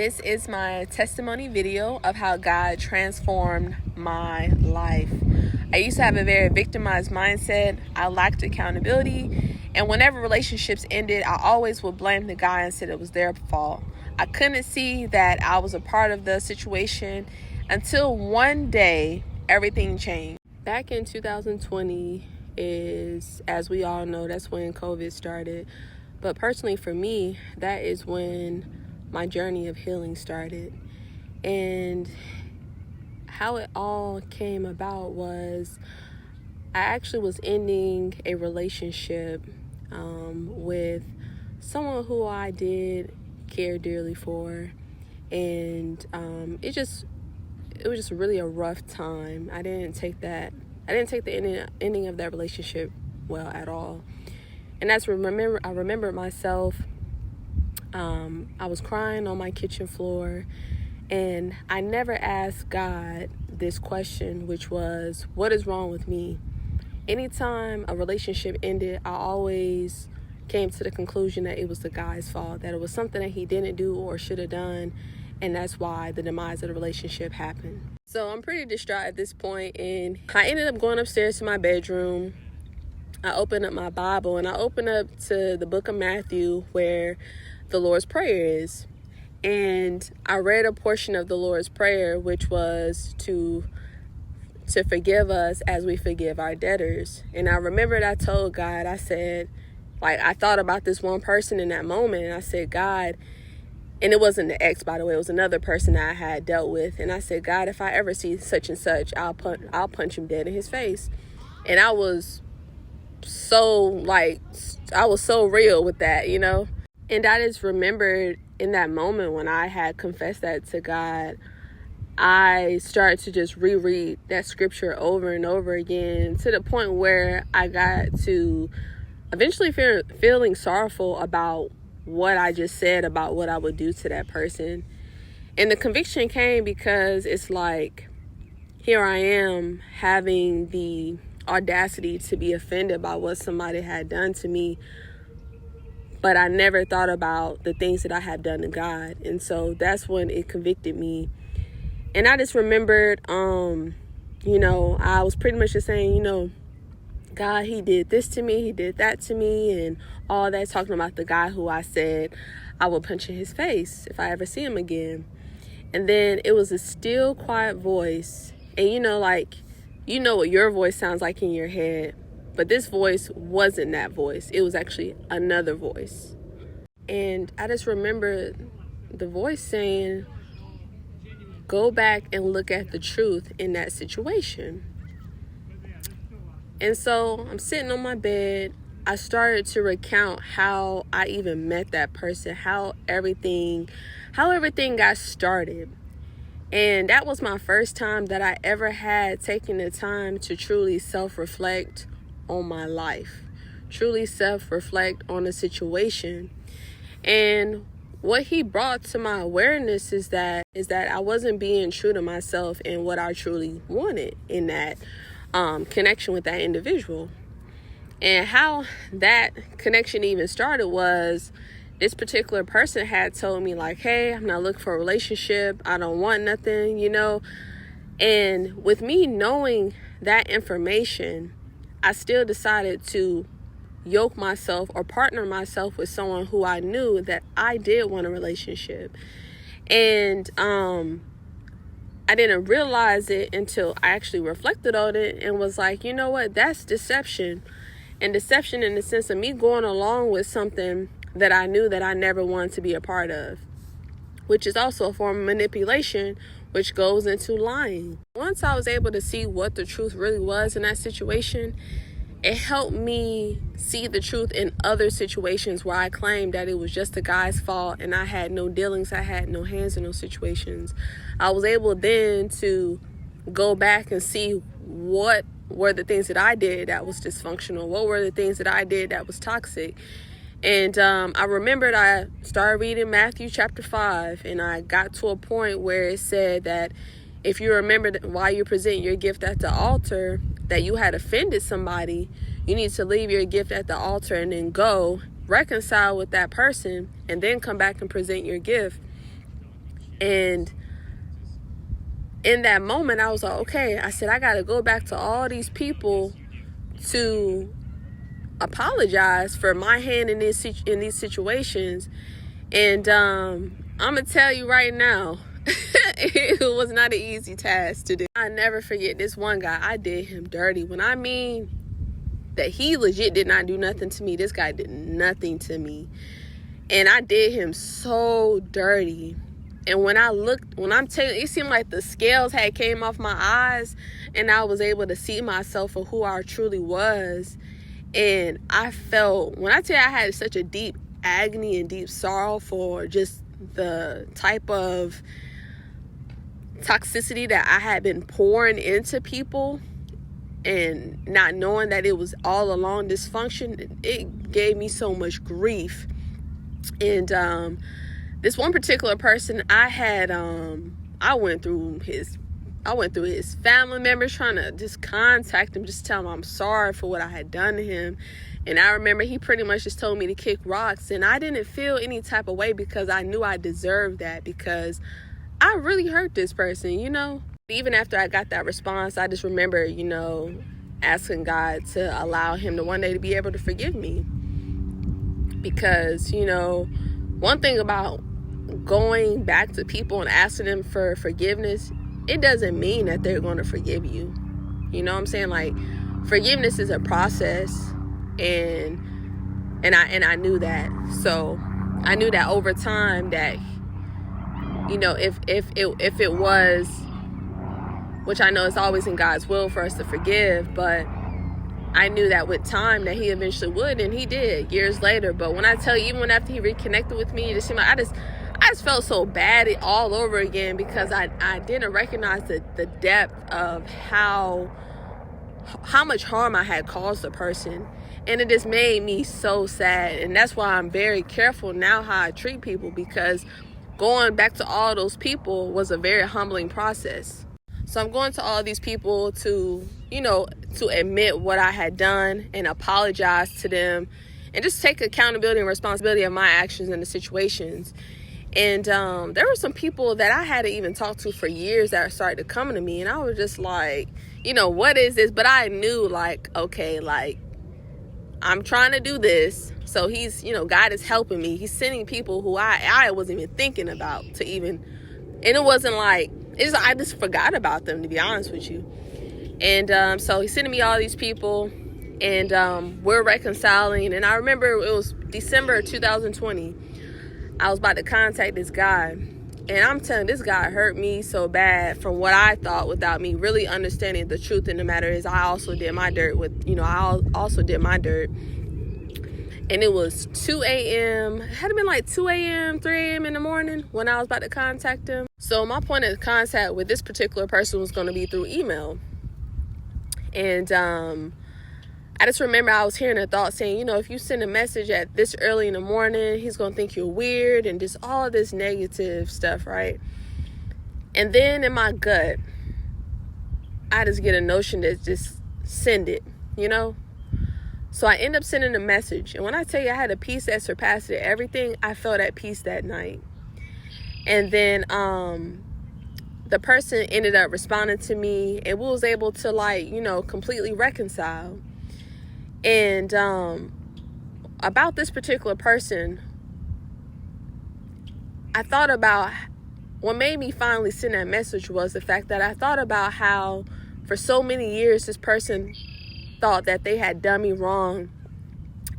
This is my testimony video of how God transformed my life. I used to have a very victimized mindset. I lacked accountability. And whenever relationships ended, I always would blame the guy and said it was their fault. I couldn't see that I was a part of the situation until one day everything changed. Back in 2020 is, as we all know, that's when COVID started. But personally for me, that is when my journey of healing started. And how it all came about was I actually was ending a relationship with someone who I did care dearly for. And it was just really a rough time. I didn't take the ending of that relationship well at all. And I remember myself, I was crying on my kitchen floor, and I never asked God this question, which was, what is wrong with me? Anytime a relationship ended, I always came to the conclusion that it was the guy's fault, that it was something that he didn't do or should have done, and that's why the demise of the relationship happened. So I'm pretty distraught at this point, and I ended up going upstairs to my bedroom. I opened up my Bible, and I opened up to the book of Matthew, where the Lord's Prayer is. And I read a portion of the Lord's Prayer, which was to forgive us as we forgive our debtors. And I remembered I told God, I said, I thought about this one person in that moment, and I said, God, and it wasn't the ex, by the way, it was another person that I had dealt with. And I said, God, if I ever see such and such, I'll punch him dead in his face. And I was so real with that, you know? And I just remembered in that moment when I had confessed that to God, I started to just reread that scripture over and over again, to the point where I got to eventually feeling sorrowful about what I just said about what I would do to that person. And the conviction came because it's like, here I am having the audacity to be offended by what somebody had done to me, but I never thought about the things that I had done to God. And so that's when it convicted me. And I just remembered, I was pretty much just saying, God, he did this to me, he did that to me, and all that, talking about the guy who I said I would punch in his face if I ever see him again. And then it was a still, quiet voice. And what your voice sounds like in your head. But this voice wasn't that voice. It was actually another voice. And I just remember the voice saying, go back and look at the truth in that situation. And so I'm sitting on my bed. I started to recount how I even met that person, how everything got started. And that was my first time that I ever had taken the time to truly self-reflect on my life, truly self-reflect on the situation. And what he brought to my awareness is that I wasn't being true to myself and what I truly wanted in that connection with that individual. And how that connection even started was, this particular person had told me, hey, I'm not looking for a relationship, I don't want nothing, And with me knowing that information, I still decided to yoke myself or partner myself with someone who I knew that I did want a relationship. And I didn't realize it until I actually reflected on it and was like, you know what, that's deception. And deception in the sense of me going along with something that I knew that I never wanted to be a part of, which is also a form of manipulation, which goes into lying. Once I was able to see what the truth really was in that situation, it helped me see the truth in other situations where I claimed that it was just the guy's fault and I had no dealings, I had no hands in those situations. I was able then to go back and see what were the things that I did that was dysfunctional, what were the things that I did that was toxic. And I remembered I started reading Matthew chapter 5, and I got to a point where it said that if you remember that while you present your gift at the altar that you had offended somebody, you need to leave your gift at the altar and then go reconcile with that person and then come back and present your gift. And in that moment, I was like, okay, I said, I got to go back to all these people to apologize for my hand in these situations. And I'm going to tell you right now, it was not an easy task to do. I never forget this one guy. I did him dirty. When I mean that he legit did not do nothing to me, this guy did nothing to me. And I did him so dirty. And when I'm telling you, it seemed like the scales had came off my eyes and I was able to see myself for who I truly was. And I felt, when I tell you I had such a deep agony and deep sorrow for just the type of toxicity that I had been pouring into people and not knowing that it was all along dysfunction, it gave me so much grief. And this one particular person, I went through his family members trying to just contact him, just tell him I'm sorry for what I had done to him. And I remember he pretty much just told me to kick rocks, and I didn't feel any type of way because I knew I deserved that, because I really hurt this person, you know. Even after I got that response, I just remember, you know, asking God to allow him to one day to be able to forgive me. Because, you know, one thing about going back to people and asking them for forgiveness, it doesn't mean that they're going to forgive you. You know what I'm saying? Like, forgiveness is a process, and I knew that. So I knew that over time that, you know, if it was, which I know it's always in God's will for us to forgive, but I knew that with time that he eventually would, and he did years later. But when I tell you, even after he reconnected with me, it just seemed like I just felt so bad all over again, because I didn't recognize the depth of how much harm I had caused the person. And it just made me so sad. And that's why I'm very careful now how I treat people, because going back to all those people was a very humbling process. So I'm going to all these people to, you know, to admit what I had done and apologize to them and just take accountability and responsibility of my actions in the situations. And there were some people that I hadn't even talked to for years that started to come to me, and I was just like, you know, what is this? But I knew, like, okay, like, I'm trying to do this. So he's, you know, God is helping me. He's sending people who I wasn't even thinking about to even, and it wasn't like, I just forgot about them, to be honest with you. And so he's sending me all these people, and we're reconciling. And I remember it was December 2020. I was about to contact this guy, and I'm telling you, this guy hurt me so bad from what I thought without me really understanding the truth in the matter is I also did my dirt with, you know, I also did my dirt. And it was 2 a.m. It had been like 2 a.m., 3 a.m. in the morning when I was about to contact him. So my point of contact with this particular person was going to be through email. And I just remember I was hearing a thought saying, you know, if you send a message at this early in the morning, he's going to think you're weird, and just all this negative stuff, right? And then in my gut, I just get a notion to just send it, you know? So I end up sending a message. And when I tell you I had a peace that surpassed everything, I felt at peace that night. And then the person ended up responding to me, and we was able to, like, you know, completely reconcile. And about this particular person, I thought about what made me finally send that message was the fact that I thought about how for so many years this person thought that they had done me wrong,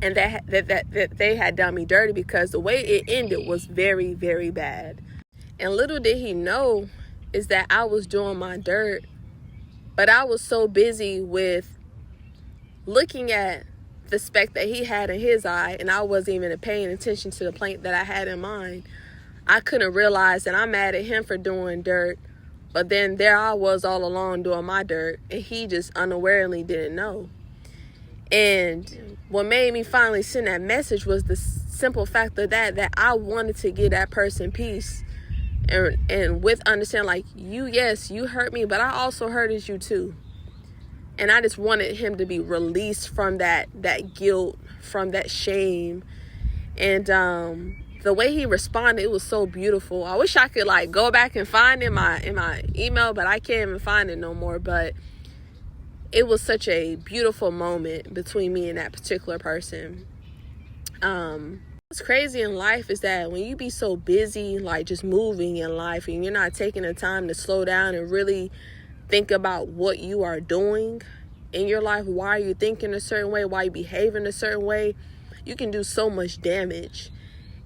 and that they had done me dirty, because the way it ended was very, very bad. And little did he know is that I was doing my dirt, but I was so busy with looking at the speck that he had in his eye, and I wasn't even paying attention to the plank that I had in mine. I couldn't realize that I'm mad at him for doing dirt, but then there I was all along doing my dirt, and he just unawarely didn't know. And what made me finally send that message was the simple fact of that I wanted to give that person peace, and with understanding, like, yes, you hurt me, but I also hurted you too. And I just wanted him to be released from that guilt, from that shame. And the way he responded, it was so beautiful. I wish I could like go back and find in my email, but I can't even find it no more. But it was such a beautiful moment between me and that particular person. What's crazy in life is that when you be so busy, like just moving in life, and you're not taking the time to slow down and really think about what you are doing in your life, why are you thinking a certain way, why you behaving a certain way, you can do so much damage.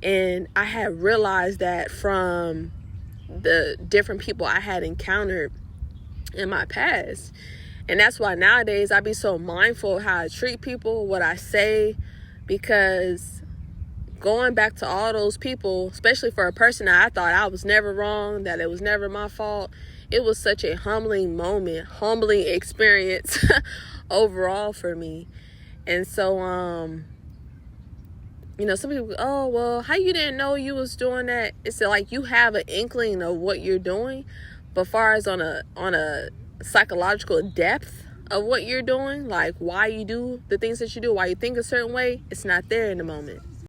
And I had realized that from the different people I had encountered in my past. And that's why nowadays I be so mindful of how I treat people, what I say, because going back to all those people, especially for a person that I thought I was never wrong, that it was never my fault, it was such a humbling moment, humbling experience overall for me. And so, some people go, oh, well, how you didn't know you was doing that? It's like you have an inkling of what you're doing, but far as on a psychological depth of what you're doing, like why you do the things that you do, why you think a certain way, it's not there in the moment.